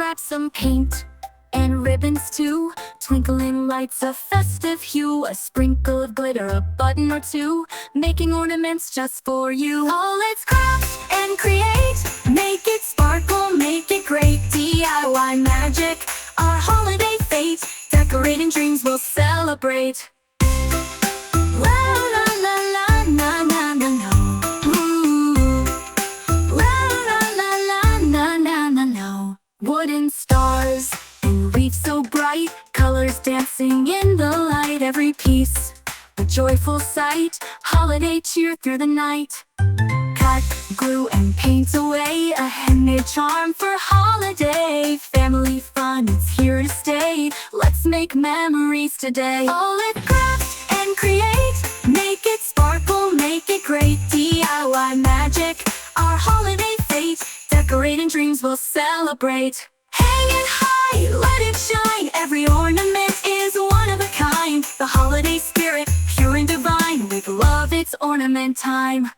grab some paint and ribbons too. Twinkling lights, a festive hue, a sprinkle of glitter, a button or two, making ornaments just for you. Oh, let's craft and create, make it sparkle, make it great. DIY magic, our holiday fate, decorating dreams we'll celebrate. La la la la na na na na. Ooh. La la la la na na na na. Wooden stars and wreaths so bright, colors dancing in the light. Every piece a joyful sight, holiday cheer through the night. Cut, glue, and paint away, a handmade charm for holiday. Family fun, it's here to stay. Let's make memories today. Oh, let's craft and create, make it sparkle, make it great. DIY magic, our holiday fate, decorating dreams we'll celebrate. Hang it high, let it shine, every ornament is one of a kind. The holiday spirit, pure and divine, with love it's ornament time.